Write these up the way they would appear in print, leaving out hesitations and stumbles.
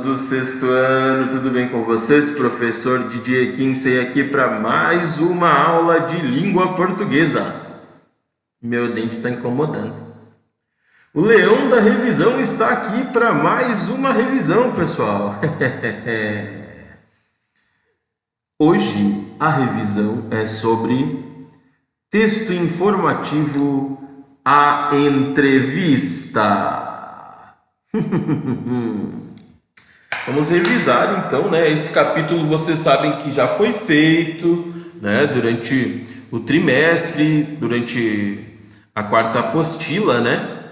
do sexto ano, tudo bem com vocês? Professor Didier Kinsey aqui para mais uma aula de língua portuguesa. Meu dente está incomodando. O leão da revisão está aqui para mais uma revisão, pessoal. Hoje a revisão é sobre texto informativo à entrevista. Vamos revisar então, né? Esse capítulo vocês sabem que já foi feito, né? Durante o trimestre, durante a quarta apostila, né?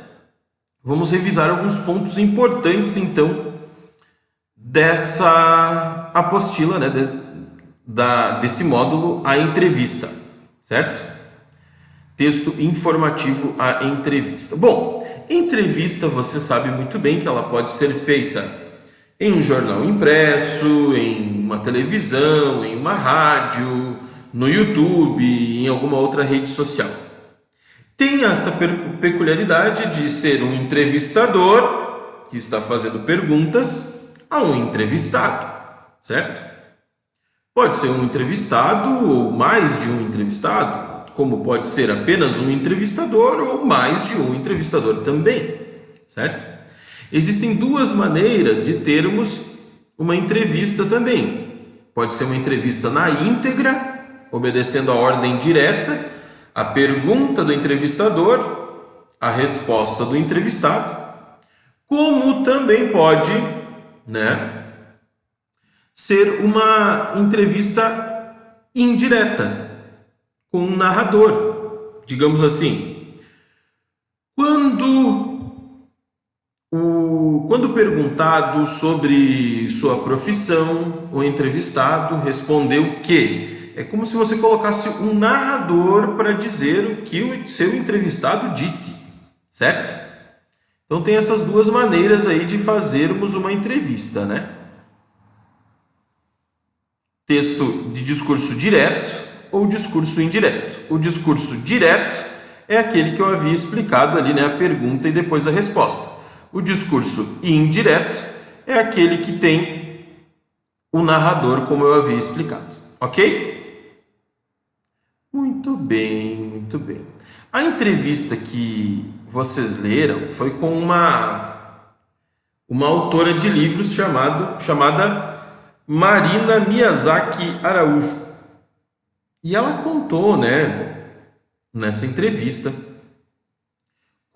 Vamos revisar alguns pontos importantes então dessa apostila, né? Desse módulo, a entrevista, certo? Texto informativo à entrevista. Bom, entrevista você sabe muito bem que ela pode ser feita em um jornal impresso, em uma televisão, em uma rádio, no YouTube, em alguma outra rede social. Tem essa peculiaridade de ser um entrevistador que está fazendo perguntas a um entrevistado, certo? Pode ser um entrevistado ou mais de um entrevistado, como pode ser apenas um entrevistador ou mais de um entrevistador também, certo? Existem duas maneiras de termos uma entrevista também. Pode ser uma entrevista na íntegra, obedecendo a ordem direta, a pergunta do entrevistador, a resposta do entrevistado, como também pode, né, ser uma entrevista indireta, com um narrador, digamos assim. Quando perguntado sobre sua profissão, o entrevistado respondeu que é como se você colocasse um narrador para dizer o que o seu entrevistado disse, certo? Então tem essas duas maneiras aí de fazermos uma entrevista, né? Texto de discurso direto ou discurso indireto. O discurso direto é aquele que eu havia explicado ali, né? A pergunta e depois a resposta. O discurso indireto é aquele que tem o narrador, como eu havia explicado. Ok? Muito bem, muito bem. A entrevista que vocês leram foi com uma autora de livros chamada Marina Miyazaki Araújo. E ela contou, né, nessa entrevista,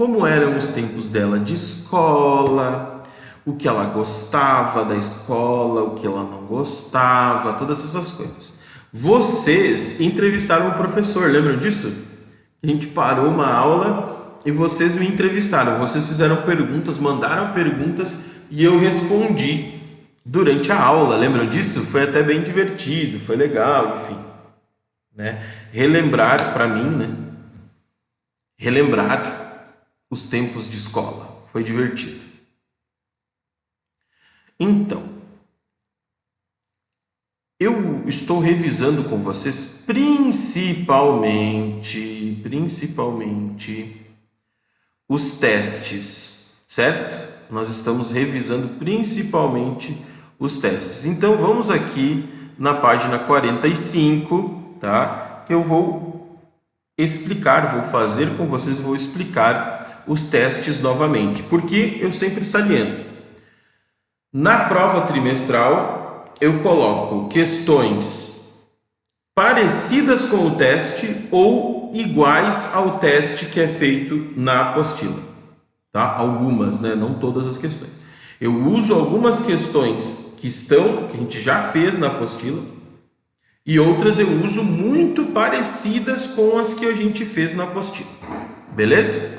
como eram os tempos dela de escola, o que ela gostava da escola, o que ela não gostava, todas essas coisas. Vocês entrevistaram o professor, lembram disso? A gente parou uma aula e vocês me entrevistaram. Vocês fizeram perguntas, mandaram perguntas e eu respondi durante a aula. Lembram disso? Foi até bem divertido, foi legal, enfim. Né? Relembrar para mim, né? Relembrar os tempos de escola. Foi divertido. Então, eu estou revisando com vocês principalmente os testes, certo? Nós estamos revisando principalmente os testes. Então, vamos aqui na página 45, tá? Que eu vou explicar, vou fazer com vocês, vou explicar os testes novamente, porque eu sempre saliento. Na prova trimestral, eu coloco questões parecidas com o teste ou iguais ao teste que é feito na apostila, tá? Algumas, né? Não todas as questões. Eu uso algumas questões que a gente já fez na apostila, e outras eu uso muito parecidas com as que a gente fez na apostila. Beleza?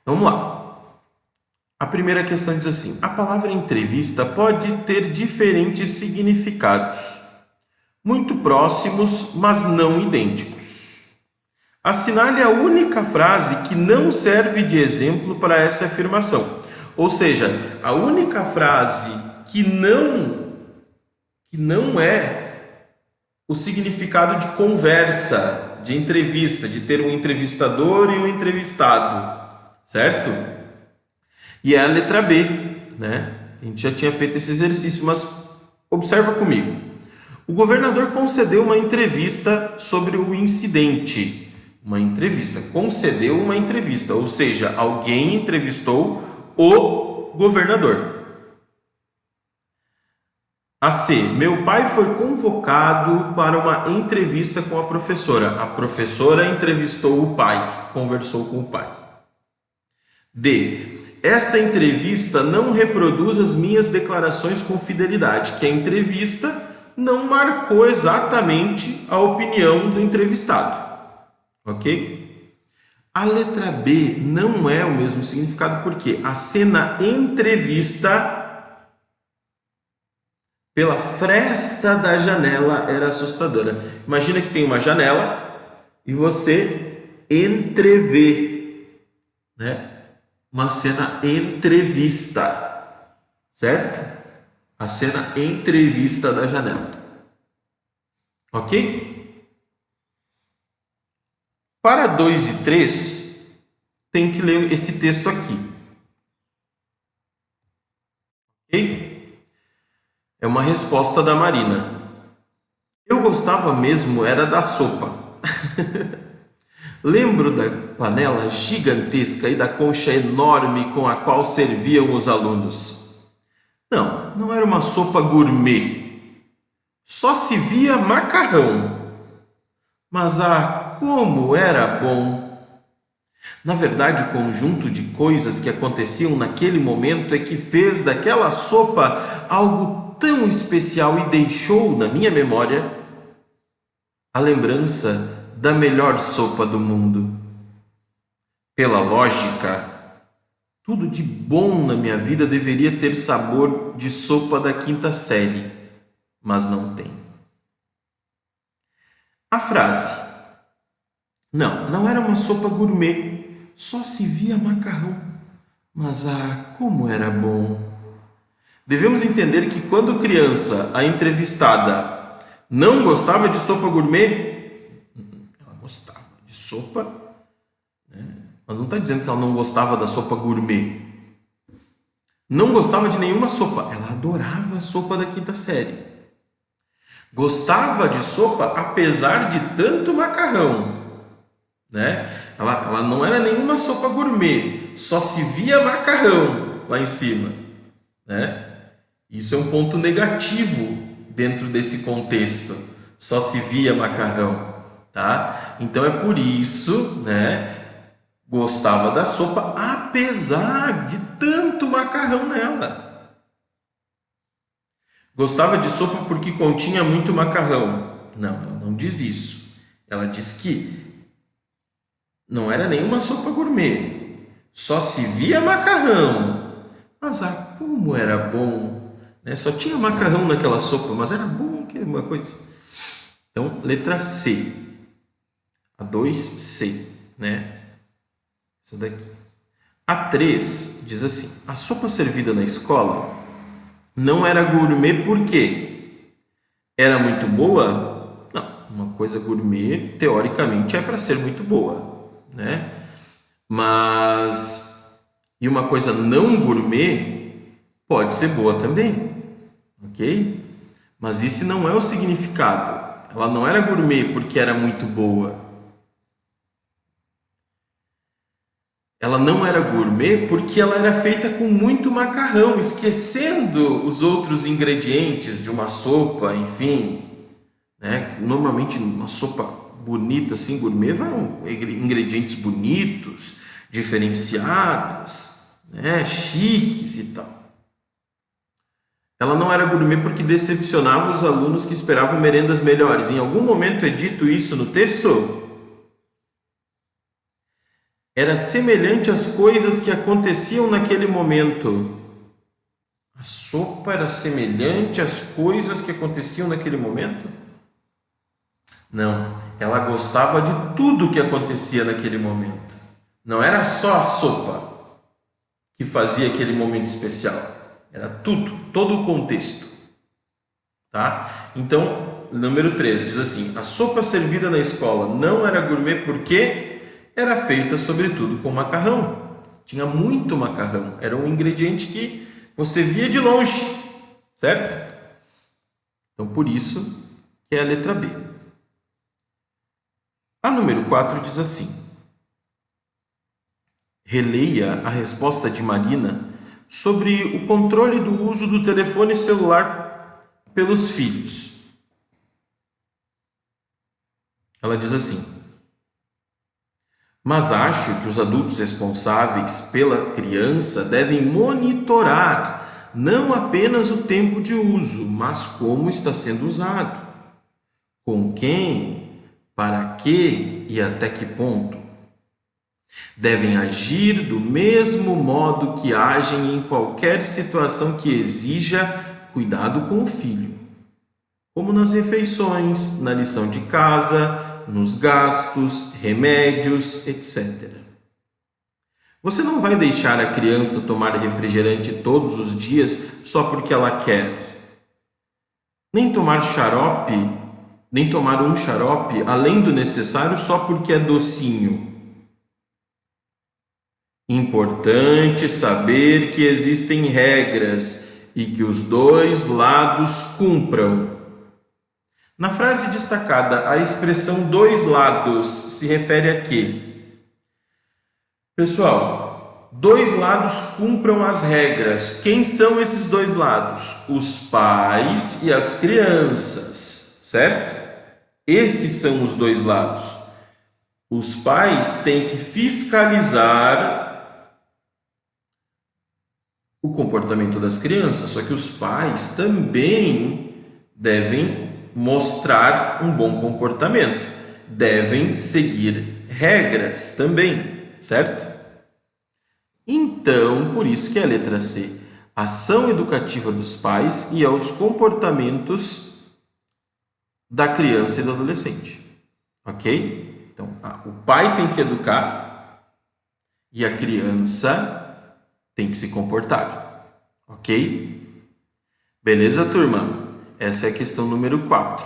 Vamos lá. A primeira questão diz assim: a palavra entrevista pode ter diferentes significados, muito próximos, mas não idênticos. Assinale a única frase que não serve de exemplo para essa afirmação. Ou seja, a única frase que não é o significado de conversa, de entrevista, de ter um entrevistador e um entrevistado, certo? E é a letra B, né? A gente já tinha feito esse exercício, mas observa comigo. O governador concedeu uma entrevista sobre o incidente. Uma entrevista, concedeu uma entrevista, ou seja, alguém entrevistou o governador. A C. Meu pai foi convocado para uma entrevista com a professora. A professora entrevistou o pai, conversou com o pai. D. Essa entrevista não reproduz as minhas declarações com fidelidade, que a entrevista não marcou exatamente a opinião do entrevistado. Ok? A letra B não é o mesmo significado, porque a cena entrevista pela fresta da janela era assustadora. Imagina que tem uma janela e você entrevê, né? Uma cena entrevista, certo? A cena entrevista da janela. Ok? Para 2 e 3, tem que ler esse texto aqui. Ok? É uma resposta da Marina. Eu gostava mesmo era da sopa. Lembro da panela gigantesca e da concha enorme com a qual serviam os alunos. Não, não era uma sopa gourmet. Só se via macarrão. Mas como era bom! Na verdade, o conjunto de coisas que aconteciam naquele momento é que fez daquela sopa algo tão especial e deixou na minha memória a lembrança da melhor sopa do mundo. Pela lógica, tudo de bom na minha vida deveria ter sabor de sopa da quinta série, mas não tem. A frase: não era uma sopa gourmet, só se via macarrão, mas como era bom! Devemos entender que quando criança, a entrevistada não gostava de sopa gourmet, ela gostava de sopa, né? Mas não está dizendo que ela não gostava da sopa gourmet. Não gostava de nenhuma sopa, ela adorava a sopa da quinta série. Gostava de sopa apesar de tanto macarrão, né? Ela não era nenhuma sopa gourmet, só se via macarrão lá em cima, né? Isso é um ponto negativo dentro desse contexto. Só se via macarrão, tá? Então é por isso, né? Gostava da sopa apesar de tanto macarrão nela. Gostava de sopa porque continha muito macarrão. Não, ela não diz isso. Ela diz que não era nenhuma sopa gourmet. Só se via macarrão. Mas como era bom! Só tinha macarrão naquela sopa, mas era bom, que uma coisa. Então, letra C. A 2C, né? Essa daqui. A 3 diz assim: a sopa servida na escola não era gourmet por quê? Era muito boa? Não, uma coisa gourmet, teoricamente, é para ser muito boa, né? Mas, e uma coisa não gourmet pode ser boa também. Ok? Mas esse não é o significado. Ela não era gourmet porque era muito boa. Ela não era gourmet porque ela era feita com muito macarrão, esquecendo os outros ingredientes de uma sopa, enfim, né? Normalmente uma sopa bonita assim, gourmet, vai ingredientes bonitos, diferenciados, né? Chiques e tal. Ela não era gourmet porque decepcionava os alunos que esperavam merendas melhores. Em algum momento é dito isso no texto? Era semelhante às coisas que aconteciam naquele momento. A sopa era semelhante às coisas que aconteciam naquele momento? Não, ela gostava de tudo que acontecia naquele momento. Não era só a sopa que fazia aquele momento especial. Era tudo, todo o contexto, tá? Então, número 3 diz assim: a sopa servida na escola não era gourmet porque era feita sobretudo com macarrão. Tinha muito macarrão, era um ingrediente que você via de longe, certo? Então, por isso que é a letra B. A número 4 diz assim: releia a resposta de Marina sobre o controle do uso do telefone celular pelos filhos. Ela diz assim: mas acho que os adultos responsáveis pela criança devem monitorar não apenas o tempo de uso, mas como está sendo usado, com quem, para quê e até que ponto. Devem agir do mesmo modo que agem em qualquer situação que exija cuidado com o filho, como nas refeições, na lição de casa, nos gastos, remédios, etc. Você não vai deixar a criança tomar refrigerante todos os dias só porque ela quer. Nem tomar um xarope além do necessário só porque é docinho. Importante saber que existem regras e que os dois lados cumpram. Na frase destacada, a expressão dois lados se refere a quê? Pessoal, dois lados cumpram as regras. Quem são esses dois lados? Os pais e as crianças, certo? Esses são os dois lados. Os pais têm que fiscalizar o comportamento das crianças, só que os pais também devem mostrar um bom comportamento, devem seguir regras também, certo? Então, por isso que é a letra C, ação educativa dos pais e aos comportamentos da criança e do adolescente, ok? Então, o pai tem que educar e a criança tem que se comportar, ok? Beleza, turma? Essa é a questão número 4.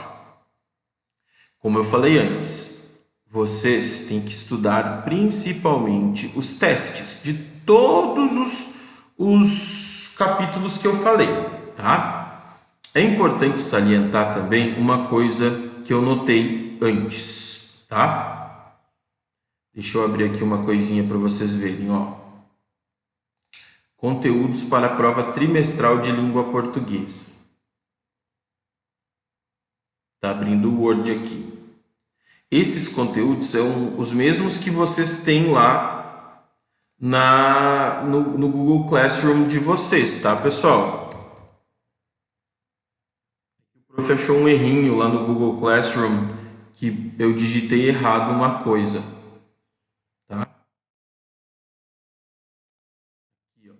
Como eu falei antes, vocês têm que estudar principalmente os testes de todos os capítulos que eu falei, tá? É importante salientar também uma coisa que eu notei antes, tá? Deixa eu abrir aqui uma coisinha para vocês verem, ó. Conteúdos para a prova trimestral de língua portuguesa. Está abrindo o Word aqui. Esses conteúdos são os mesmos que vocês têm lá no Google Classroom de vocês, tá, pessoal? O prof achou um errinho lá no Google Classroom que eu digitei errado uma coisa. Tá? Aqui, ó.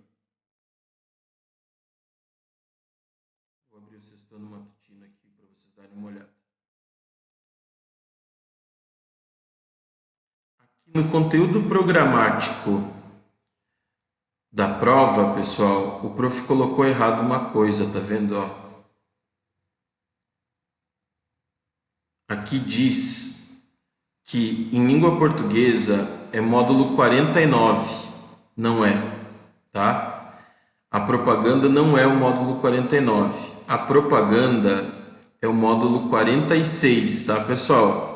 Vou abrir o Sextando Matutino aqui para vocês darem uma olhada. Aqui no conteúdo programático da prova, pessoal, o prof colocou errado uma coisa, tá vendo, ó? Aqui diz que em língua portuguesa é módulo 49, não é, tá? A propaganda não é o módulo 49, a propaganda é o módulo 46, tá, pessoal?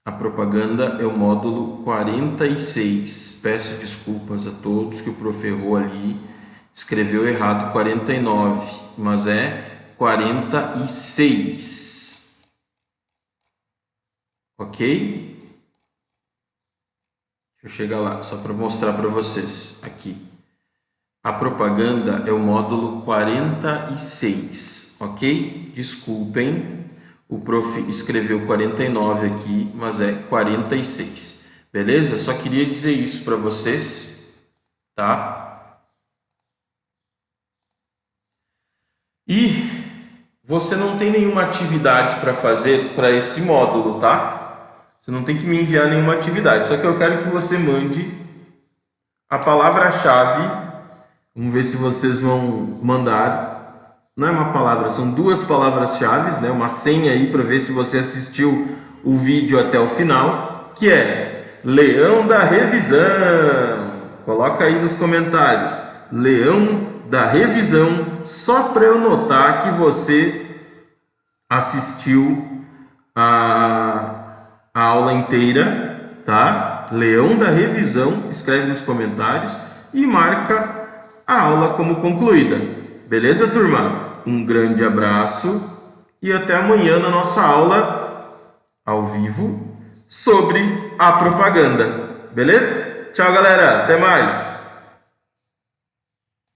A propaganda é o módulo 46. Peço desculpas a todos que o prof errou ali, escreveu errado 49, mas é 46. Ok? Deixa eu chegar lá, só para mostrar para vocês aqui. A propaganda é o módulo 46, ok? Desculpem, o prof escreveu 49 aqui, mas é 46. Beleza? Só queria dizer isso para vocês, tá? E você não tem nenhuma atividade para fazer para esse módulo, tá? Você não tem que me enviar nenhuma atividade, só que eu quero que você mande a palavra-chave. Vamos ver se vocês vão mandar. Não é uma palavra, são duas palavras-chave, né? Uma senha aí para ver se você assistiu o vídeo até o final, que é Leão da Revisão. Coloca aí nos comentários, Leão da Revisão, só para eu notar que você assistiu a aula inteira, tá? Leão da Revisão, escreve nos comentários e marca a aula como concluída. Beleza, turma? Um grande abraço e até amanhã na nossa aula ao vivo sobre a propaganda. Beleza? Tchau, galera. Até mais.